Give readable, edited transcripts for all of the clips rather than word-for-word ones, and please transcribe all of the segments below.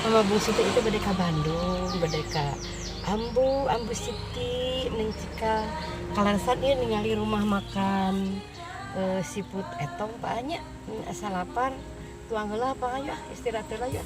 Mama bungsu itu bade ka Bandung, bade ka Ambu Siti, ning cika kalarsan ieu ningali rumah makan siput etong Pak anya asa lapar tuang heula Pak aya istirahat heula ya.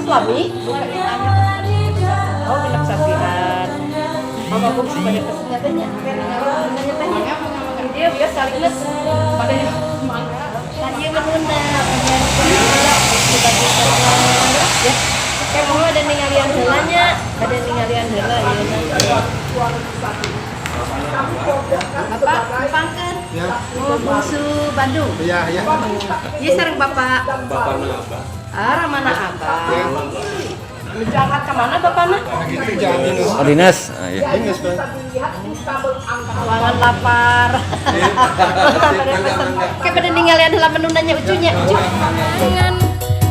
Suami oh genep sapihan mama bungsu pada pesen nyatanya dia biasa salinges pada mangga tadi ngeuna ya kayak mau ada ningalian heulanya ada ningalian heula ieu Bapak pangkeun ya. Oh bungsu Bandung iya ieu sareng bapak mana abah mana abah berangkat ke mana bapakna? Oh dinas. Iya. Lawan lapar. Kayak pada ninggalin heula menunanya ucunya. Dengan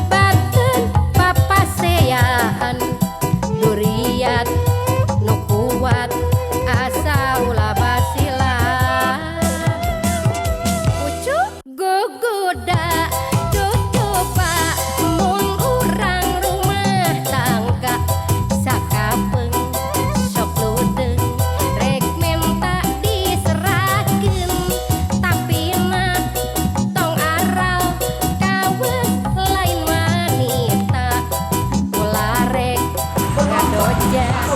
baten papasean duriat nu kuat asa ulah basila. Ucu guguda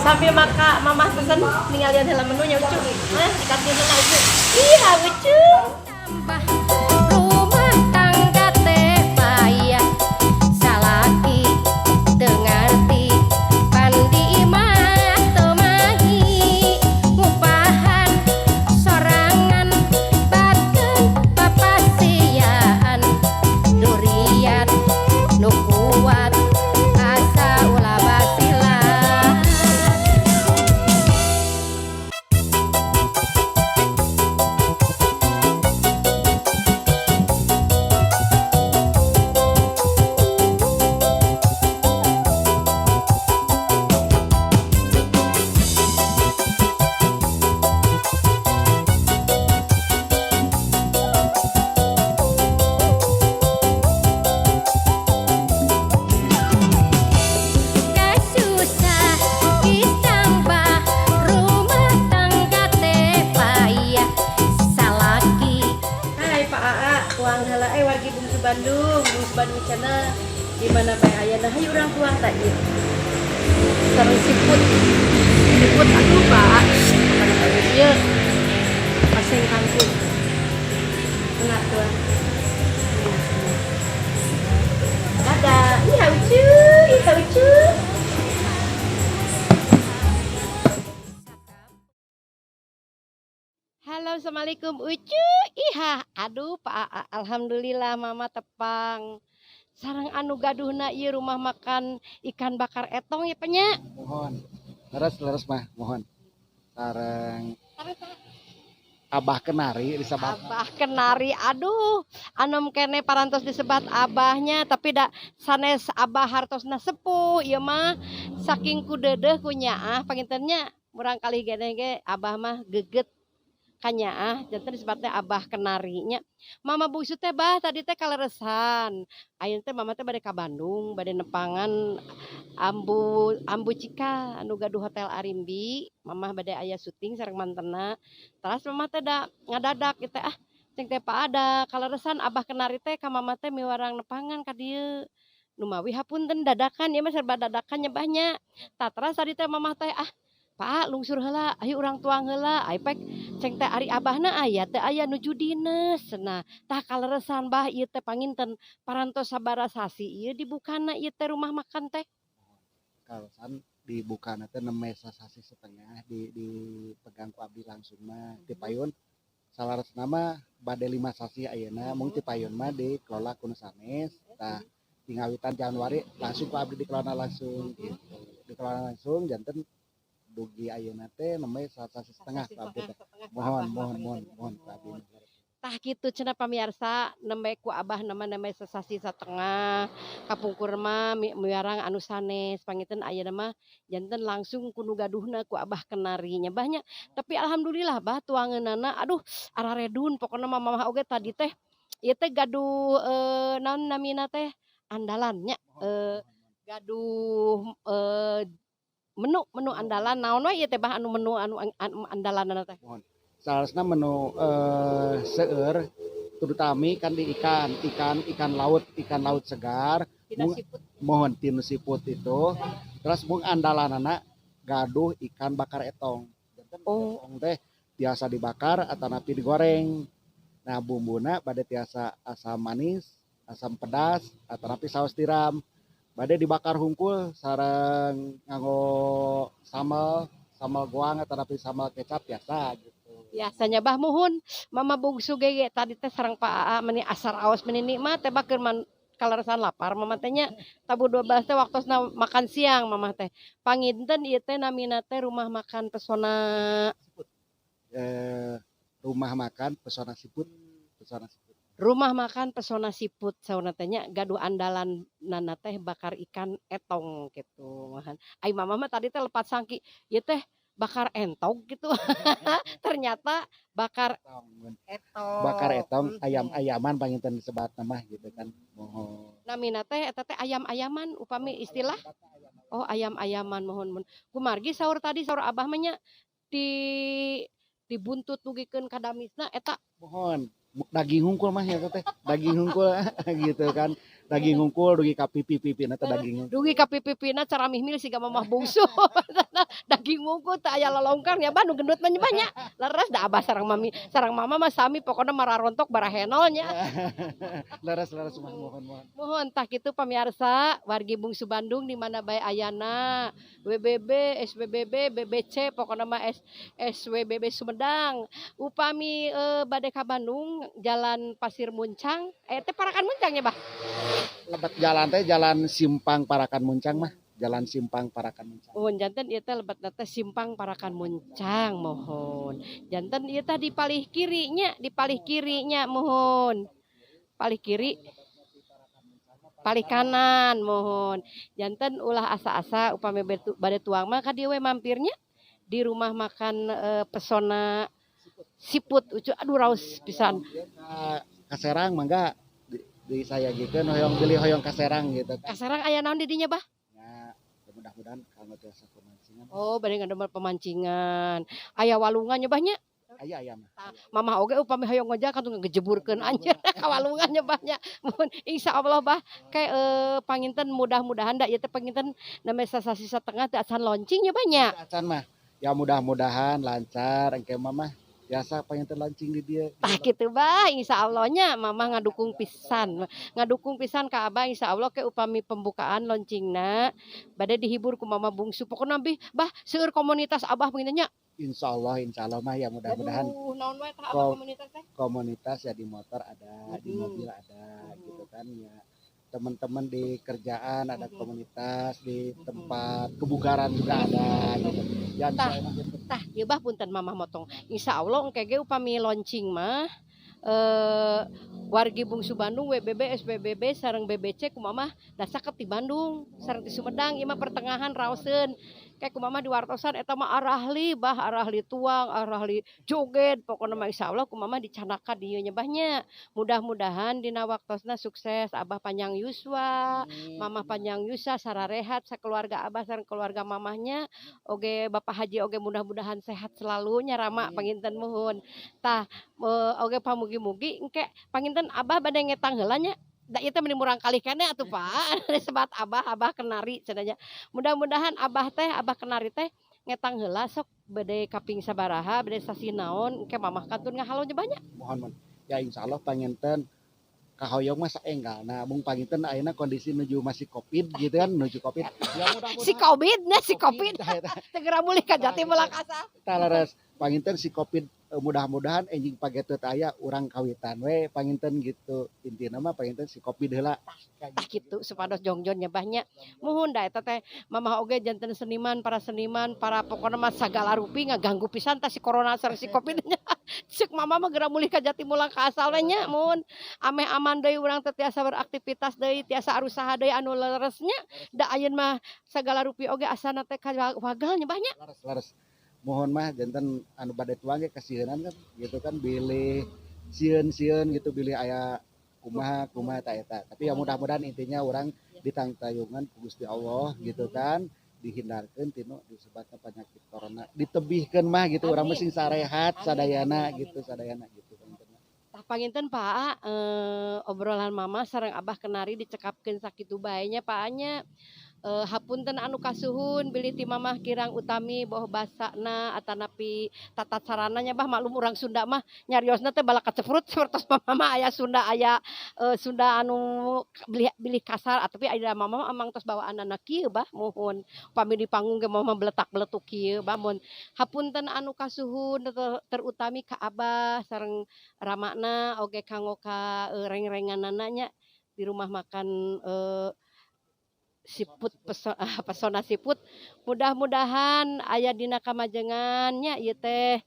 sambil maka mama pesen ninggalin heula menunya ucu dikasih heula ucu iya ucu rumah tangga teh payah salaki dengarti pandi mah temahi ngupahan sorangan baten papasiaan durian nu kuat asa ulah basila. Bandung cenah di mana bae ayana hayu urang tuang tah ieu. Sareng siput atuh Pak. Ieu paseng kangkung. Enak tuang. Dadah, iya ucu. Halo, assalamualaikum ucu. Iha, aduh Pak, alhamdulillah mama tepang. Sareng anu gaduhna ieu rumah makan ikan bakar etong ya penya. Mohon. Leres mah, mohon. Sareng Abah Kenari disebat. Abah Kenari, aduh, anom kene parantos disebat abahnya, tapi da sanes abah hartosna sepuh, ieu mah saking kudeudeuh ku nyaah pangintennya murang kali gede ge abah mah geget kanya janten disebutnya Abah Kenarinya. Mama bungsu teh bah tadi teh kaleresan. Ayeuna teh mama teh bade ka Bandung, bade nepangan Ambu Ambu Cika anu gaduh Hotel Arimbi. Mama bade aya syuting sareng mantena. Terus mama teh da ngadadak ieu teh ceng teh ada kaleresan Abah Kenari teh ka mama teh miwarang nepangan ka dieu. Nu mawi hapunten dadakan ieu mah serba dadakan nyebahnya. Tah terus tadi teh mama teh Pak lungsur heula, ayo urang tuang heula, ai pek ceng teh ari abahna aya teh aya nuju dinas. Nah, tah kaleresan bah ieu teh panginten parantos sabaraha sasi ieu dibukana ieu teh rumah makan teh. Kaleresan dibukana teh 6 mesa sasi setengah dipegang ku abdi langsung mah ti payun salaresna mah bade 5 sasi ayeuna mung ti payun mah dikelola ku nu sanes. Tah tingawitan Januari langsung ku abdi dikelola langsung gitu. Dikelola langsung janten dugi ayeuna teh nembe sasi setengah ku abdi teh. Mohon ku abdi. Tah kitu cenah pamirsa nembe ku abah nembe sasasi satengah kapungkur mah miarang anu sanes panginten ayeuna mah janten langsung ku nu gaduhna ku Abah Kenari nya bahnya. Tapi alhamdulillah bah tuangeunana aduh araredun pokona mama oge tadi teh ieu teh gaduh naon namina teh andalan nya gaduh menu andalan naon we ieu teh bah anu menu anu andalanna teh. Salasna menu seueur terutami kan di ikan laut segar mohon tinu siput itu terus mung andalanana gaduh ikan bakar etong. Etong teh biasa dibakar atau napi digoreng. Nah bumbuna bade tiasa asam manis, asam pedas atau napi saus tiram. Bade dibakar hungkul sareng nganggo sambal goang atau napi sambal kecap biasa gitu. Biasanya bah muhun mama bungsu ge tadi teh sareng Pak Aa meni asar aos menini mah teh bakeun kaleresan lapar mama teh nya tabu 12 teh waktosna makan siang mama teh panginten ieu teh namina teh rumah makan pesona Rumah makan pesona siput. Rumah makan pesona siput sauna teh nya gaduh andalan nana teh bakar ikan etong gitu mahan. Ai mama mah tadi teh lepat sangki ieu teh bakar entog gitu. Ternyata bakar etong. Bakar etong ayam-ayaman panginten disebat nama gitu kan. Mohon. Namina teh eta teh ayam-ayaman upami istilah. Oh ayam-ayaman mohon. Kumargi saur tadi saur abah mah nya dibuntut nugikeun ka damisna eta Mohon daging hungkul mah ya teh. Daging hungkul gitu kan. Daging hungkul dugi ka pipi-pipina teh daging. dugi ka pipipina cara mihmil siga mamah bungsu. Daging hungkul teh aya lolongkang nya Bandung gendut mah banyak. Leres da abah sareng mama mah sami pokona mararontok barahenol nya. Leres mah mohon. Mohon tah kitu pamirsa wargi bungsu Bandung di mana bae ayana WBB, SBBB, BBC pokona mah SWBB Sumedang. Upami bade ka Bandung Jalan Pasir Muncang teh Parakan Muncang ya bah. Lebat jalan teh jalan Simpang Parakan Muncang mah. Jalan Simpang Parakan Muncang. Mohon janten ieu teh lebatna teh Simpang Parakan Muncang mohon. Janten ieu teh di palih kirinya mohon. Palih kiri palih kanan mohon. Janten ulah asa-asa upami bade tuang mah ka dieu we mampirnya di rumah makan pesona siput ucu aduh raos pisan. Kaserang mangga di saya gitu hoyong beli hoyong kaserang gitu kan. Kaserang aya naon di dinya bah? Ya, mudah-mudahan kalau tiasa pemancingan. Oh, bade ngademel pemancingan. Aya walungan nya bahnya. Aya ayam. Mama oge upami hoyong ngojak atuh ngejeburkeun anjeun ka walungan nya bahnya. Mun insyaallah bah kayak panginten mudah-mudahan da ieu teh panginten name sasasi satengah teh acan launching nya banyak. Acan mah ya mudah-mudahan lancar engke mah biasa panginten launching di dia. Tah kitu bah insyaallah-nya mama ngadukung pisan ka abah insyaallah ke upami pembukaan launchingna bade dihibur ku mama bungsu pokona bah seueur komunitas abah penginnya Insyaallah mah ya mudah-mudahan. Naon wae tah abah komunitas teh? Komunitas ya di motor ada, di mobil ada gitu kan ya. Teman-teman di kerjaan ada komunitas, di tempat kebugaran juga ada gitu. Ya tah ieu bah punten mamah motong. Insyaallah engke ge upami launching mah wargi bungsu Bandung WBB SBBB sareng BBC kumaha da saket di Bandung sareng di Sumedang ieu mah pertengahan raoseun kayak kumaha diwartosan eta mah arahli tuang, arahli joget, pokoknya mah insyaallah kumaha dicanakan dieu nya bahnya. Mudah-mudahan dina waktosna sukses, Abah panjang yuswa, Mamah panjang yuswa, sararehat sakeluarga Abah sareng keluarga mamahnya, oge Bapak Haji oge mudah-mudahan sehat selalu nya Rama panginten muhun. Tah oge pamugi-mugi engke panginten Abah bade ngetang heula nya. Da ieu teh meni murang kali keneh atuh Pak. Sebat Abah kenari cenanya. Mudah-mudahan Abah kenari teh ngetang heula sok bade kaping sabaraha, bade sasi naon engke mamah kantun ngahalo nya banyak. Mohon ya insyaallah panginten kahoyong mah saenggalna mung panginten ayeuna kondisi menuju masih Covid gitu kan menuju Covid. Ya mudah-mudahan Si Covid. Segera mulih ka Jati Mulakasa. Tah leres panginten si Covid mudah-mudahan enjing pageteut aya urang kawitan we panginten gitu. Intina mah panginten si Covid heula. Tah kitu supados jongjon nyebahnya. Muhun da eta teh mamah oge janten seniman, para pokona mah sagala rupi ngaganggu pisan tah si corona sareng si Covid nya. Ceuk mamah mah geura mulih ka Jati Mulakasa we nya mun ameh aman deui urang teh tiasa beraktivitas deui, tiasa arusaha deui anu leresnya. Da ayeun mah sagala rupi oge asana teh kawagal nyebahnya. Laras mohon mah janten anu bade tuang ge kasieun kan gitu kan bilih sieun gitu bilih aya kumaha ta eta. Tapi ya mudah-mudahan intinya orang ditangtayungan ku Gusti Allah gitu kan dihindarkeun tinu disebabna penyakit corona. Ditebihkeun mah gitu urang mah sing sarehat sadayana gitu. Tah panginten Pak obrolan mama sareng Abah kenari dicekapkeun sakitu bae nya Pak nya. Hapunten anu kasuhun bilih ti mamah kirang utami boh basana atanapi tata carananya bah maklum urang Sunda mah nyariosna teh bala kacefrut sapertos mamah mah aya Sunda Sunda anu bilih kasar tapi aya mamah amang tos bawaanana kieu bah muhun upami di panggung ge mamah beletak-beletuk kieu bah mun hapunten anu kasuhun terutami ka Abah sareng ramana oge kanggo ka reng-renganana nya di rumah makan siput pesona siput mudah-mudahan aya dina kamajengannya ieu teh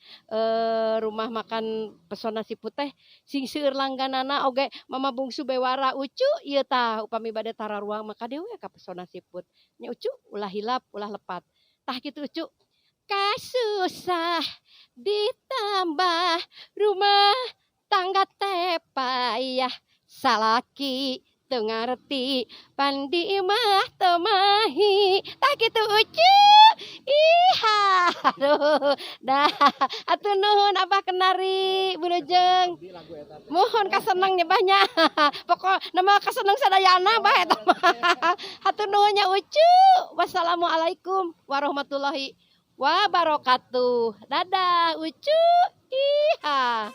rumah makan pesona siput teh sing seueur langganana oge mama bungsu bewara ucu ieu tah upami bade tararuang maka dewe ka pesona siput nya ucu ulah hilap ulah lepat tah kitu ucu kasusah ditambah rumah tangga teh payah salaki teu ngarti pandi mah teu mahi tah kitu ucu iha aduh dah atuh nuhun Abah kenari Wilujeng mohon kaseneng nyebahnya pokok nama kaseneng sadayana bah eta mah atuh nuhun nya ucu wassalamualaikum warahmatullahi wabarakatuh dadah ucu iha.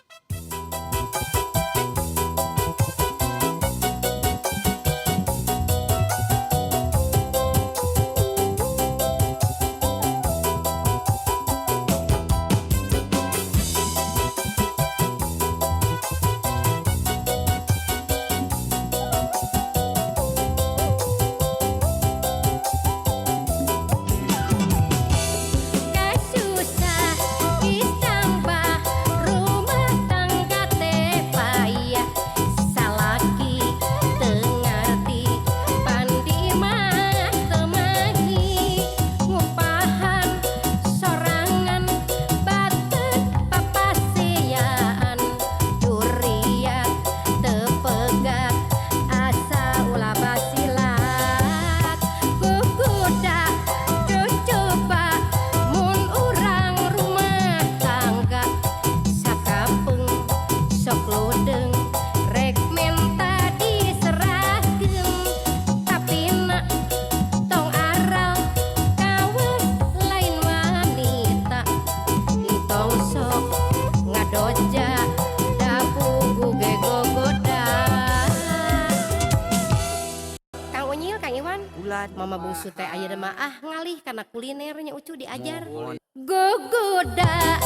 Mama bungsu teh aya mah ngalih karena kulinernya ucu diajar. Gogoda